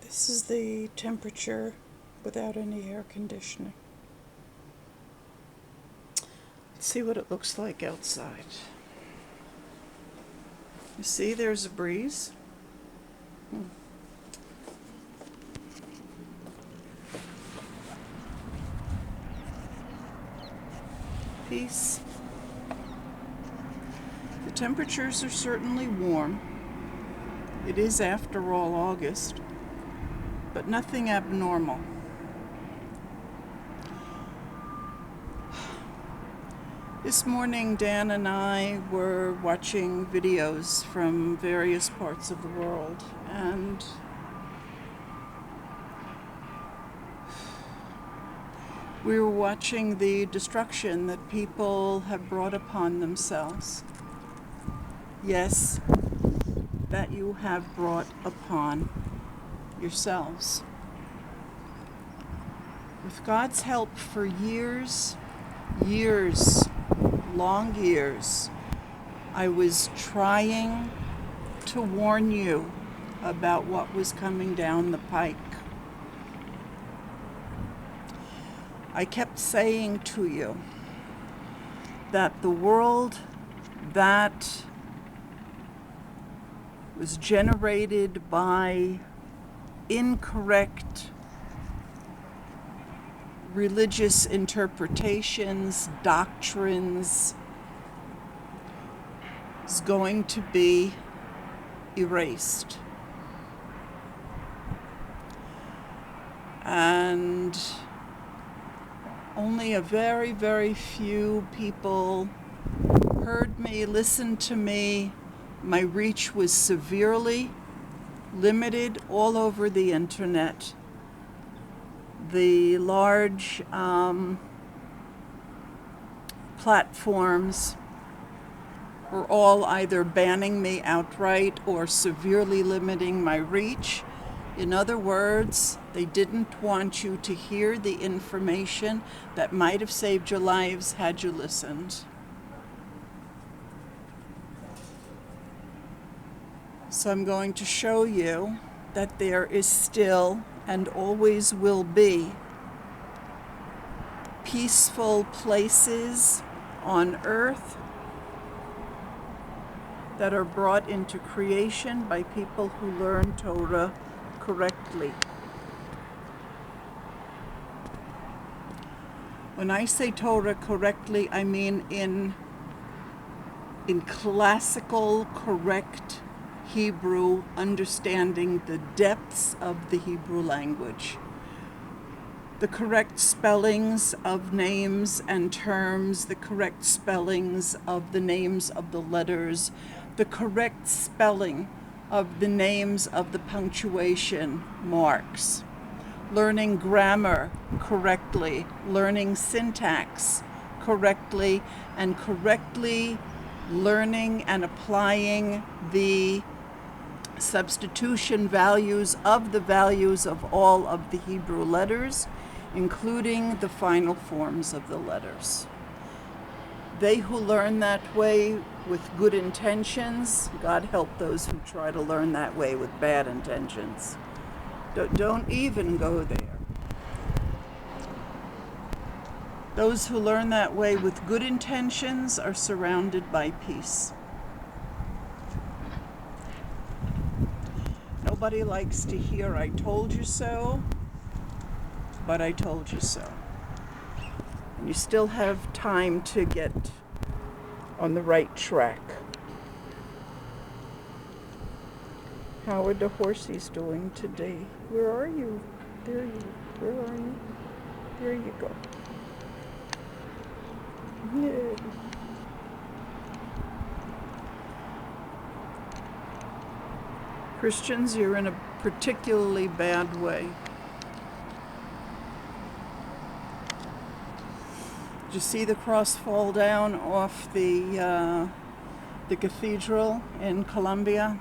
This is the temperature without any air conditioning. Let's see what it looks like outside. You see there's a breeze? Peace. The temperatures are certainly warm. It is, after all, August, but nothing abnormal. This morning, Dan and I were watching videos from various parts of the world, and we were watching the destruction that people have brought upon themselves. Yes, that you have brought upon yourselves. With God's help, for years, long years, I was trying to warn you about what was coming down the pike. I kept saying to you that the world that was generated by incorrect religious interpretations, doctrines, is going to be erased. And only a very, very few people heard me, listened to me. My reach was severely limited all over the internet. The large platforms were all either banning me outright or severely limiting my reach. In other words, they didn't want you to hear the information that might have saved your lives had you listened. So I'm going to show you that there is still and always will be peaceful places on earth that are brought into creation by people who learn Torah correctly. When I say Torah correctly, I mean in classical, correct Hebrew, understanding the depths of the Hebrew language. The correct spellings of names and terms, the correct spellings of the names of the letters, the correct spelling of the names of the punctuation marks, learning grammar correctly, learning syntax correctly, and correctly learning and applying the substitution values of the values of all of the Hebrew letters, including the final forms of the letters. They who learn that way with good intentions, God help those who try to learn that way with bad intentions. Don't even go there. Those who learn that way with good intentions are surrounded by peace. Nobody likes to hear, "I told you so," but I told you so. And you still have time to get on the right track. How are the horsies doing today? Where are you? Where are you? There you go. Yeah. Christians, you're in a particularly bad way. Did you see the cross fall down off the cathedral in Colombia?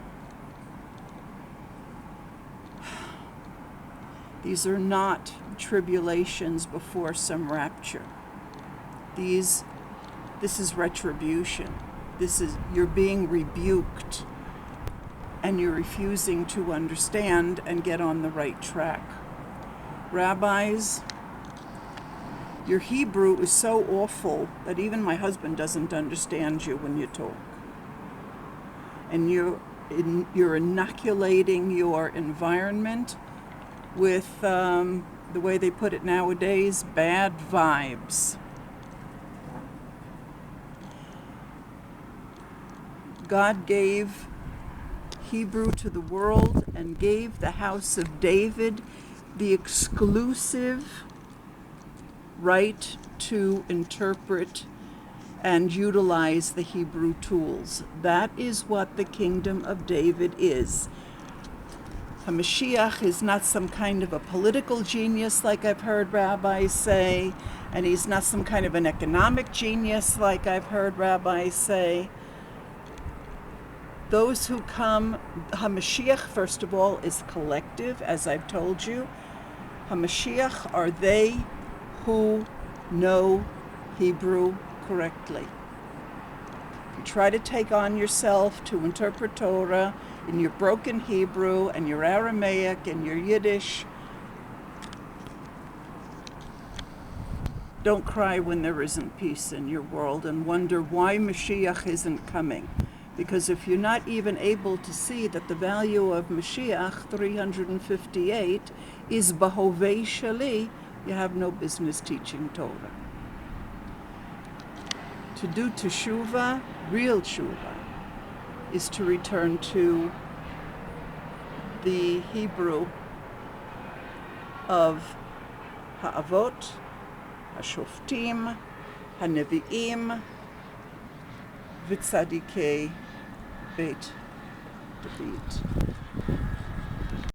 These are not tribulations before some rapture. This is retribution. You're being rebuked and you're refusing to understand and get on the right track. Rabbis, your Hebrew is so awful that even my husband doesn't understand you when you talk. And you're inoculating your environment with, the way they put it nowadays, bad vibes. God gave Hebrew to the world and gave the house of David the exclusive right to interpret and utilize the Hebrew tools. That is what the kingdom of David is. Mashiach is not some kind of a political genius like I've heard rabbis say, and he's not some kind of an economic genius like I've heard rabbis say. Those who come, HaMashiach, first of all, is collective, as I've told you. HaMashiach are they who know Hebrew correctly. If you try to take on yourself to interpret Torah in your broken Hebrew and your Aramaic and your Yiddish, don't cry when there isn't peace in your world and wonder why Mashiach isn't coming. Because if you're not even able to see that the value of Mashiach 358 is בהוה שלי, you have no business teaching Torah. To do teshuvah, real teshuvah, is to return to the Hebrew of ha'avot, ha'shoftim, ha'nevi'im, v'tzadikei Beit David.